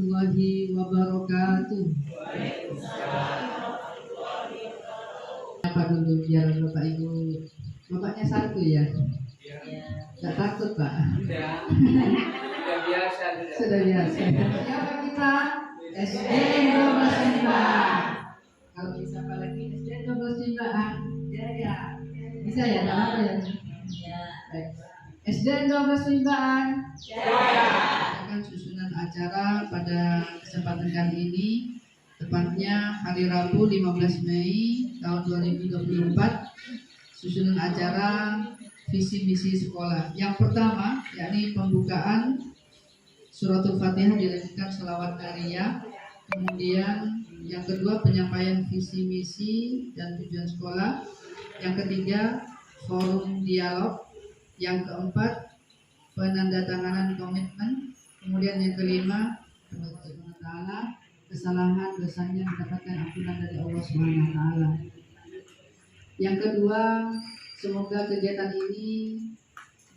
warahmatullahi wabarakatuh. Apa dulu biar Bapak Ibu, Bapaknya satu ya? Tidak takut Pak? Sudah biasa. Sudah biasa. Siapa kita? SD 12 Limbaan. Kalau bisa apa lagi? SD 12 Limbaan. Ya. Bisa ya? Tidak apa ya? Baik. SD 12 Limbaan. Akan susunan acara pada kesempatan kali ini, tepatnya hari Rabu 15 Mei tahun 2024. Susunan acara visi misi sekolah. Yang pertama yakni pembukaan Suratul Fatihah dilanjutkan selawat Nariyah. Kemudian yang kedua penyampaian visi misi dan tujuan sekolah. Yang ketiga forum dialog. Yang keempat penandatanganan komitmen. Kemudian yang kelima penghujatan ta'ala, kesalahan dosanya mendapatkan ampunan dari Allah Subhanahu wa taala. Yang kedua, semoga kegiatan ini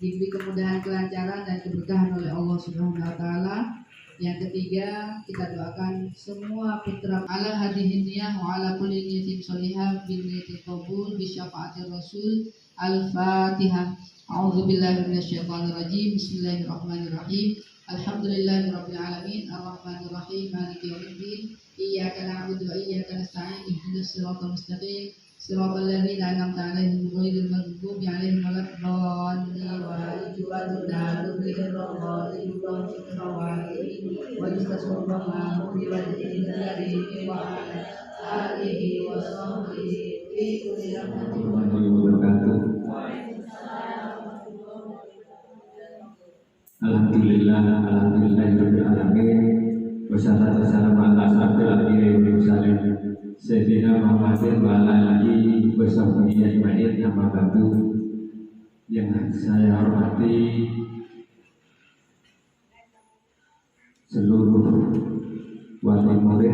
diberi kemudahan, kelancaran dan keberkahan oleh Allah Subhanahu wa taala. Yang ketiga, kita doakan semua putra ala hadihin niyah wa ala kulli niyatin shalihah bil niyatil qabul bi syafaatir rasul. Al-Fatihah. A'udzubillahi minasyaitonir rajim. Bismillahirrahmanirrahim. Alhamdulillahirabbil alamin arrahmanir rahim maliki yaumiddin iyyaka na'budu wa iyyaka nasta'in ihdinas siratal mustaqim siratal ladzina an'amta 'alaihim ghairil maghdubi 'alaihim waladdallin wa istasqallahu bi wajhihi alladhi wa ala alihi wa sahbihi fi kulli wabarakatuh. Alhamdulillahirabbil alamin. Wassalatu wassalamu ala asyrofil anbiya'i wal mursalin sayyidina Muhammadin wa ala alihi wa sahbihi ajmain. Amma ba'du. Yang saya hormati seluruh wali murid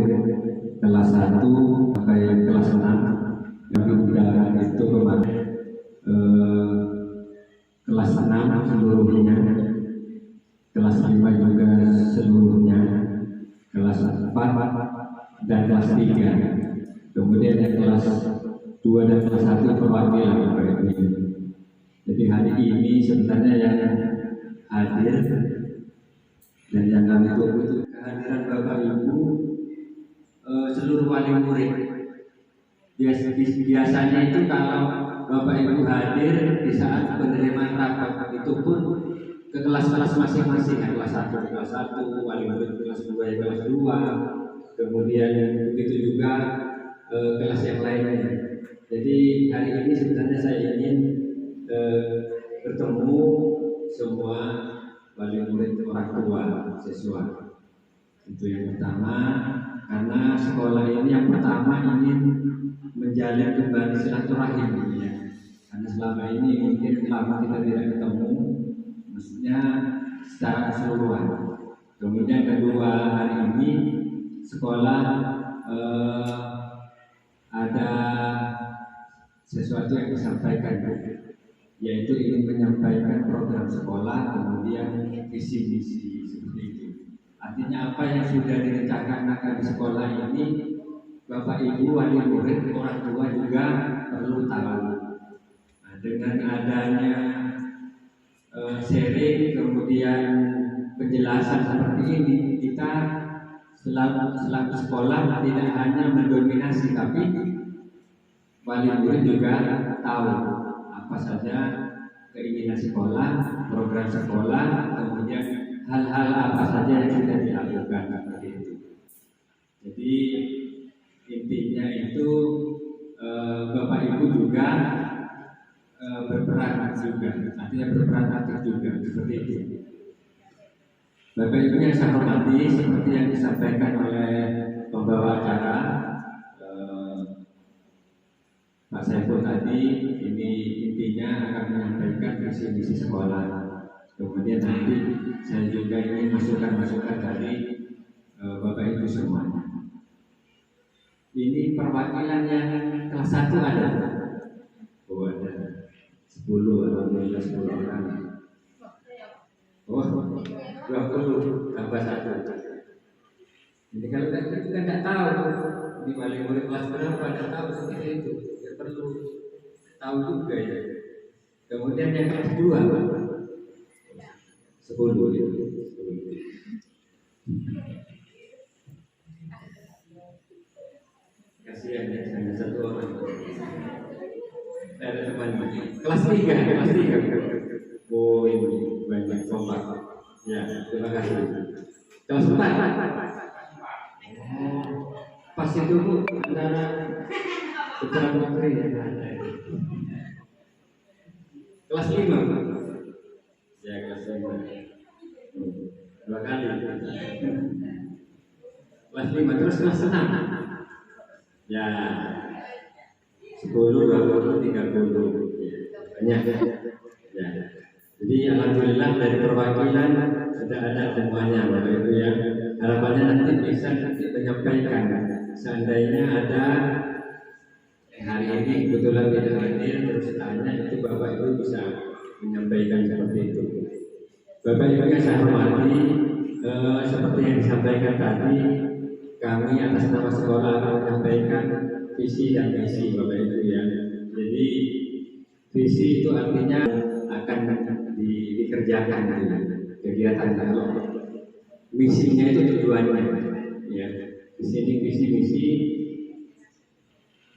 kelas 1 sampai kelas 6 yang diundang itu kemarin kelas 6 seluruhnya, kelas 5 juga seluruhnya, kelas 4 dan kelas 3, kemudian yang kelas 2 dan kelas 1 perwakilan. Jadi hari ini sebenarnya yang hadir dan yang kami tunggu itu kehadiran Bapak Ibu seluruh wali murid. Biasanya itu kalau Bapak Ibu hadir di saat penerimaan rapat itu pun ke kelas-kelas masing-masing, kelas 1 kelas 1, wali murid kelas 2 kelas 2, kemudian begitu juga kelas yang lainnya. Jadi hari ini sebenarnya saya ingin bertemu semua wali murid orang tua siswa. Itu yang pertama, karena sekolah ini yang pertama ingin menjalin kembali silaturahim ya. Karena selama ini mungkin lama kita tidak ketemu, maksudnya secara keseluruhan. Kemudian kedua, hari ini sekolah ada sesuatu yang disampaikan, yaitu ingin menyampaikan program sekolah, kemudian visi misi seperti itu. Artinya apa yang sudah direncanakan akan di sekolah ini, Bapak Ibu wali murid orang tua juga perlu tahu. Nah, dengan adanya sharing kemudian penjelasan seperti ini, kita selaku sekolah tidak hanya mendominasi, tapi wali murid juga tahu apa saja keinginan sekolah, program sekolah, kemudian hal-hal apa saja yang sudah dilakukan seperti itu. Jadi intinya itu Bapak Ibu juga berperan juga, artinya berperan aktif juga seperti itu. Bapak Ibu yang saya hormati, seperti yang disampaikan oleh pembawa acara Pak Saiful tadi, ini intinya akan menyampaikan visi misi sekolah. Kemudian nanti saya juga ingin masukan-masukan dari Bapak Ibu semuanya. Ini perwakilan yang kelas 1 ada? Oh ada 10, alhamdulillah 10 orang. Oh 20 tambah 1. Jadi kalau kita juga nggak tahu di wali murid kelas berapa, nggak tahu seperti itu, ya perlu tahu juga ya. Kemudian yang kedua, 10 itu. Kasihan ya, hanya satu orang. Ada teman kelas 3, kelas 3. Oh ini banyak kompak. Ya, terima kasih. Kelas 4. Pas itu antara putra putri ya. Kelas 5. Ya, kelas 5. 2 kali. Kelas 5 terus kelas 6. Ya. 10, 20, 30. Banyak ya. Jadi alhamdulillah dari perwakilan sudah ada semuanya Bapak Ibu ya. Harapannya nanti bisa menyampaikan. Seandainya ada hari ini kebetulan tidak hadir terus tanya itu Bapak Ibu bisa menyampaikan seperti itu. Bapak Ibu yang saya hormati, seperti yang disampaikan tadi, kami atas nama sekolah akan menyampaikan visi dan misi Bapak Ibu ya. Jadi visi itu artinya akan dikerjakan ya, kegiatan kalau misinya itu tujuannya ya. Di sini visi misi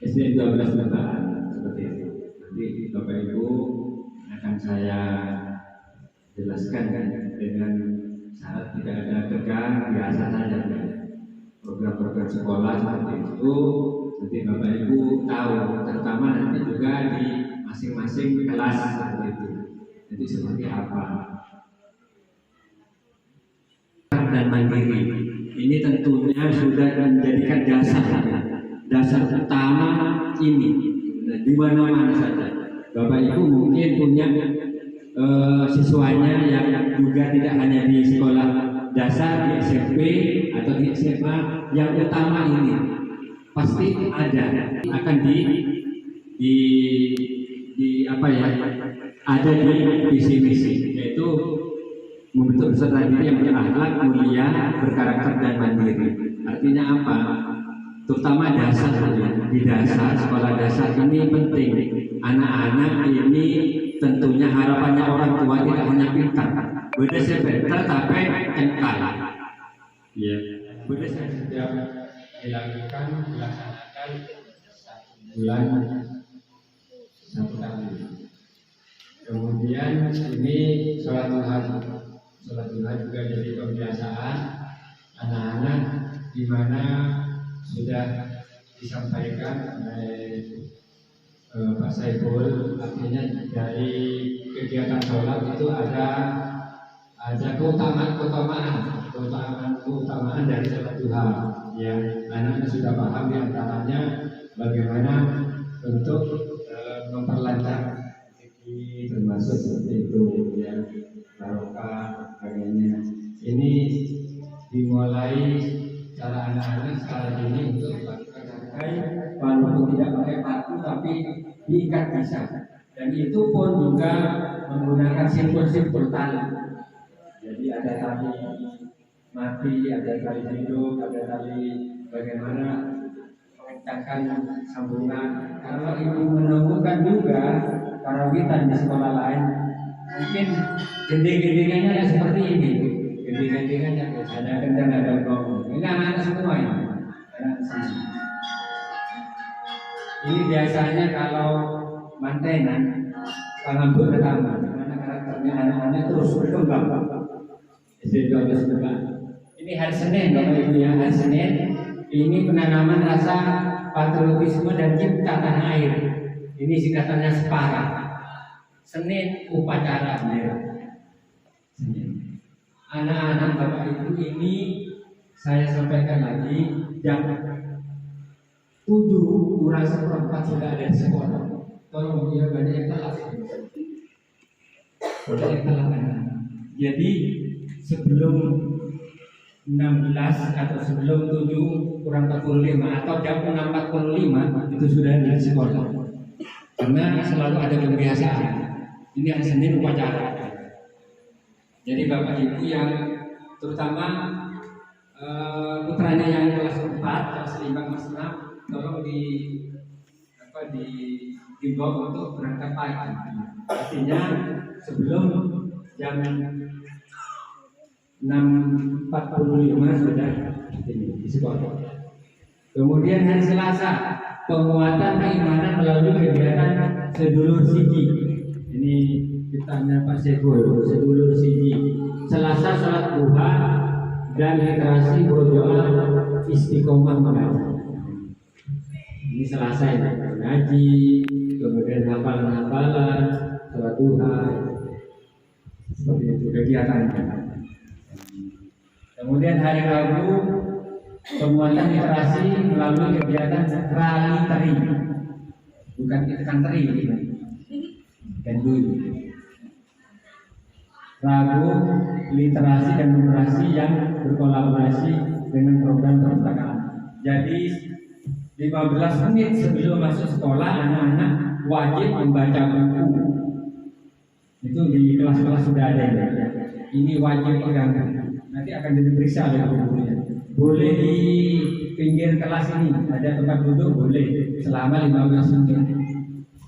SD 12 Lebaran seperti itu. Nanti Bapak Ibu akan saya jelaskan kan dengan syarat tidak ada tegang, biasa saja program-program sekolah seperti itu. Nanti Bapak Ibu tahu, terutama nanti juga di masing-masing kelas seperti itu. Jadi seperti apa dan mandiri. Ini tentunya sudah menjadikan dasar utama ini di mana-mana saja. Bapak Ibu mungkin punya siswanya yang juga tidak hanya di sekolah dasar, di SMP atau di SMA, yang utama ini pasti ada akan di apa ya, ada di visi misi, yaitu membentuk peserta didik yang berakhlak, mulia, berkarakter dan mandiri. Artinya apa? Terutama dasar ya. Di dasar sekolah dasar ini penting. Anak-anak ini tentunya harapannya orang tua tidak hanya pintar, berdasar pintar tapi engkal. Ya, berdasar sudah dilakukan dilaksanakan 1 bulan 1 kali. Kemudian ini sholat duha juga jadi kebiasaan anak-anak, di mana sudah disampaikan oleh Pak Saiful, artinya dari kegiatan sholat itu ada keutamaan dari sholat duha. Ya, anak-anak sudah paham diantaranya bagaimana untuk memperlancar rezeki, termasuk seperti itu ya, barokah sebagainya. Ini dimulai cara anak-anak sekarang ini untuk melakukan rangkai, walaupun tidak pakai paku tapi diikat bisa, dan itu pun juga menggunakan simpul-simpul tali. Jadi ada tali mati, ada tali hidup, ada tali bagaimana mengencangkan sambungan. Kalau ibu menemukan juga karawitan di sekolah lain, mungkin gending-gendingannya seperti ini. Gending-gendingannya ada kencang, ada ngomong. Ini anak-anak semua ini. Anak sini. Ini biasanya kalau mantenan, pengambut pertama, karena karakternya anak-anak terus berkembang. SD 12 berkembang. Ini hari Senin, Bapak Ibu ya, hari Senin. Ini penanaman rasa patriotisme dan cinta tanah air. Ini singkatannya SPARA. Senin upacara bendera. Senin. Anak-anak Bapak Ibu ini saya sampaikan lagi, jam 7:04 sudah ada di sekolah. Tolong ya, banyak yang telat. Banyak yang telat. Jadi sebelum 16 atau sebelum 7:45 atau jam 6:45 itu sudah ada di sekolah. Karena selalu ada kebiasaan. Ini hari Senin upacara. Jadi Bapak Ibu yang terutama putranya yang kelas 4, kelas 5, kelas 6, tolong dibawa untuk berangkat pagi. Artinya sebelum jam 6.45 sudah di sekolah. Kemudian hari Selasa, penguatan keimanan melalui kegiatan sedulur siji. Ini kitanya Pak Sekul, sedulur siji. Selasa sholat duha dan literasi berdoa istiqomah mengaji. Ini Selasa ya, ngaji, kemudian hafalan-hafalan, sholat duha, seperti itu kegiatannya. Kemudian hari Rabu, penguatan literasi melalui kegiatan rally teri, bukan ikan teri, dan dulu. Rabu, literasi dan numerasi yang berkolaborasi dengan program perpustakaan. Jadi 15 menit sebelum masuk sekolah, anak-anak wajib membaca buku. Itu di kelas-kelas sudah ada ya. Ini wajib pegang. Nanti akan diperiksa oleh gurunya. Boleh di pinggir kelas ini ada tempat duduk, boleh selama 15 menit.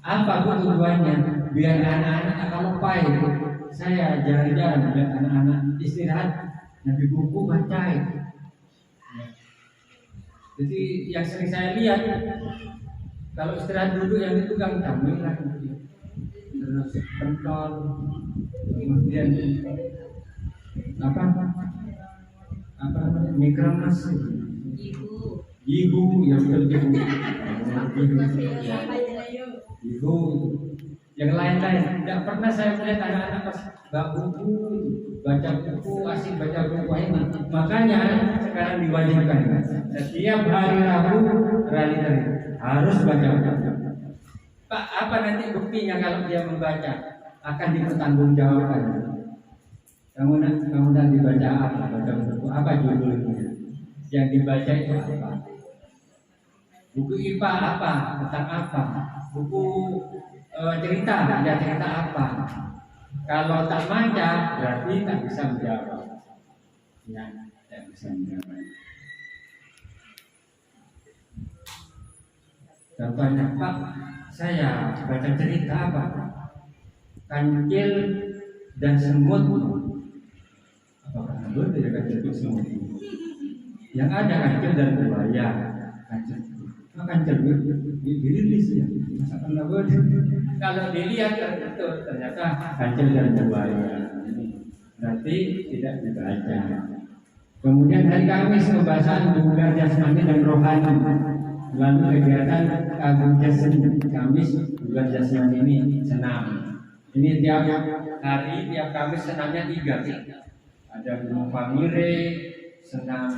Apa tujuannya? Biar anak-anak akan lupa itu. Saya jarang-jarang melihat anak-anak istirahat nabi buku baca itu. Jadi yang sering saya lihat kalau istirahat duduk yang dipegang camilan, terus pentol, kemudian mikromas, ibu yang betul ibu yang lain-lain. Tidak pernah saya melihat anak-anak pas baca buku, asik baca buku ini. Makanya sekarang diwajibkan setiap hari Rabu rally teri harus baca. Pak, apa nanti buktinya kalau dia membaca? Akan dipertanggungjawabkan. Kamu nanti baca apa? Baca buku apa judulnya? Yang dibaca itu apa? Buku IPA apa? Tentang apa? Buku cerita, ada cerita apa? Kalau tak baca berarti tak bisa menjawab. Ya, tak bisa menjawab. Contohnya, Pak, saya baca cerita apa? Kancil dan semut. Apakah betul tidak kancil dan semut? Yang ada kancil dan buaya. Kancil dirilis ya. Kalau dilihat ternyata kancil dan buaya. Berarti tidak dibaca. Kemudian hari Kamis pembahasan hubungan jasmani dan rohani. Lalu kegiatan kagum jasmani Kamis bulan jasmani ini senam. Ini tiap hari, tiap Kamis senamnya 3. Ada gunung Pamire, senam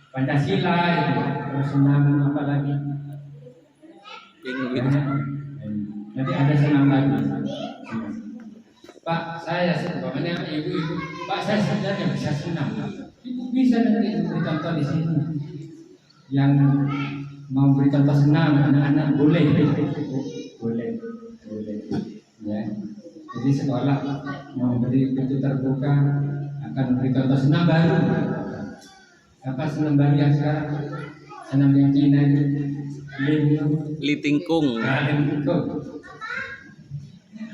Pancasila itu, terus senam apa lagi? Nanti ada senam lagi. Pak, saya sebabnya ibu-ibu, Pak saya sebenarnya bisa senam. Ibu bisa nanti beri contoh di sini. Yang mau beri contoh senam anak-anak boleh. Ya. Jadi sekolah mau beri pintu terbuka akan beri contoh senam baru. Apa senam baru yang sekarang? Senam yang Cina itu Litingkung.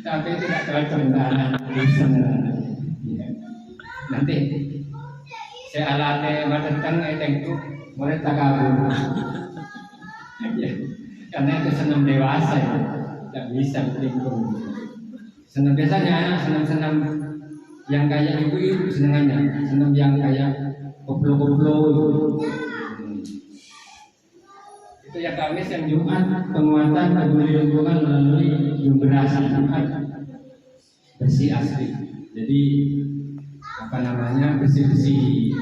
Tapi tidak cocok nanti saya alatnya matang itu mulai tak kabur. Karena itu senam dewasa ya, tidak bisa litingkung. Senam biasanya anak senam yang kayak ibu-ibu senangannya, senam yang kayak koplo-koplo itu yang Kamis, yang Jumat penguatan peduli lingkungan melalui generasi Jumat bersih asli. Jadi bersih.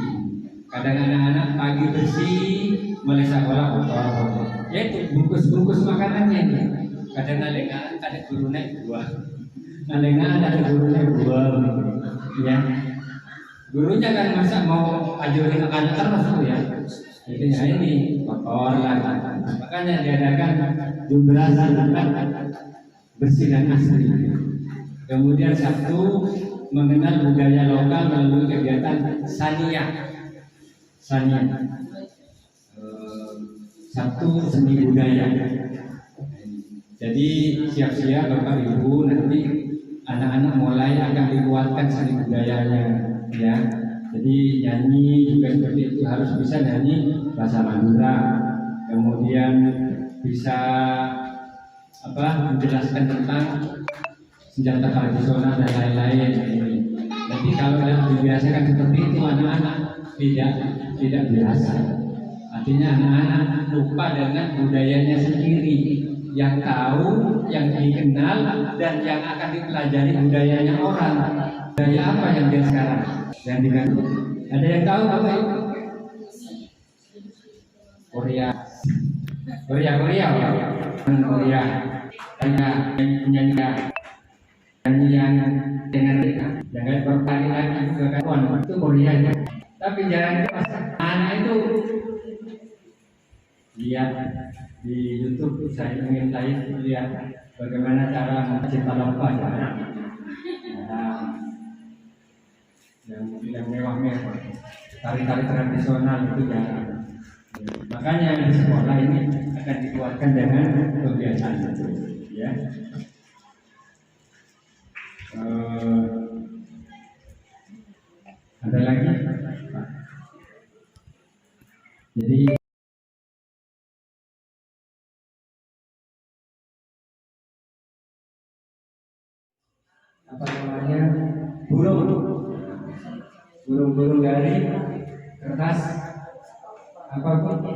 Kadang anak-anak pagi bersih, mulai sekolah kotor. Yaitu bungkus makanannya ini. Kadang alengan ada gurunya buah. Alengan ada gurunya buah. Ya. Gurunya kan masa mau ajarin anak terus ya. Jadi ini kotor lagi. Makanya diadakan generasi bersih dan asli. Kemudian Sabtu mengenal budaya lokal melalui kegiatan Sania. Sabtu Seni Budaya. Jadi siap-siap Bapak Ibu, nanti anak-anak mulai akan dikuatkan seni budayanya, ya. Jadi nyanyi juga seperti itu, harus bisa nyanyi bahasa Madura, kemudian bisa menjelaskan tentang senjata tradisional dan lain-lain. Jadi kalau dibiasakan seperti itu, anak-anak tidak biasa. Artinya anak-anak lupa dengan budayanya sendiri. Yang tahu, yang dikenal, dan yang akan dipelajari budayanya orang. Budaya apa yang dia sekarang? Yang dikenal. Ada yang tahu apa itu? Korea. Nyanyian dengan mereka. Jangan berkali lagi ke kawan itu Korea. Tapi jangan anak itu lihat di YouTube, saya ingin lihat bagaimana cara mencipta lomba yang mewah-mewah, tari-tari tradisional itu jarang. Makanya di sekolah ini akan dikuatkan dengan kebiasaan itu, ya. Ada lagi? Jadi apa namanya, burung dari kertas apa bu?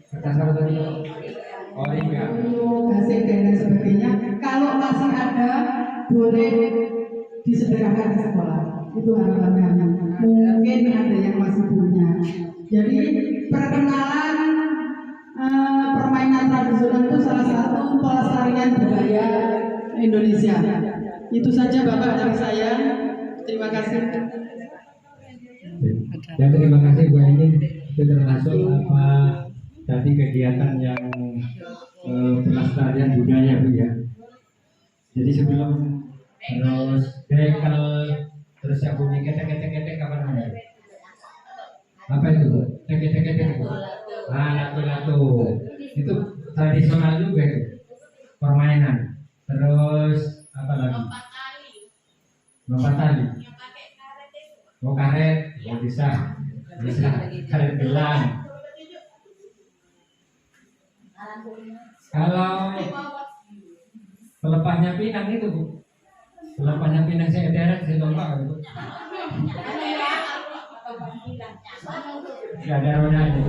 Kertas apa tadi? Origami. Asik dan sebagainya. Kalau masih ada, boleh disederhanakan di sekolah. Itu harapan kami. Mungkin ada yang masih punya. Jadi perkenalan permainan tradisional itu salah satu pelestarian budaya Indonesia. Itu saja Bapak dari saya. Terima kasih. Dan terima kasih Bu Eni. Itu termasuk tadi kegiatan yang pelestarian budaya Bu ya. Jadi sebelum terus dekel terus yang bunyi ketek kapan namanya? Apa itu Bu? Ketek. Lato. Itu tradisional juga itu. Permainan. Terus apa lagi? Lompat tali. Mau karet, bisa. Karet gelang. Kalau pelepahnya pinang itu Bu, pelepahnya pinang saya derek saya lompat itu. Gak ada rodanya.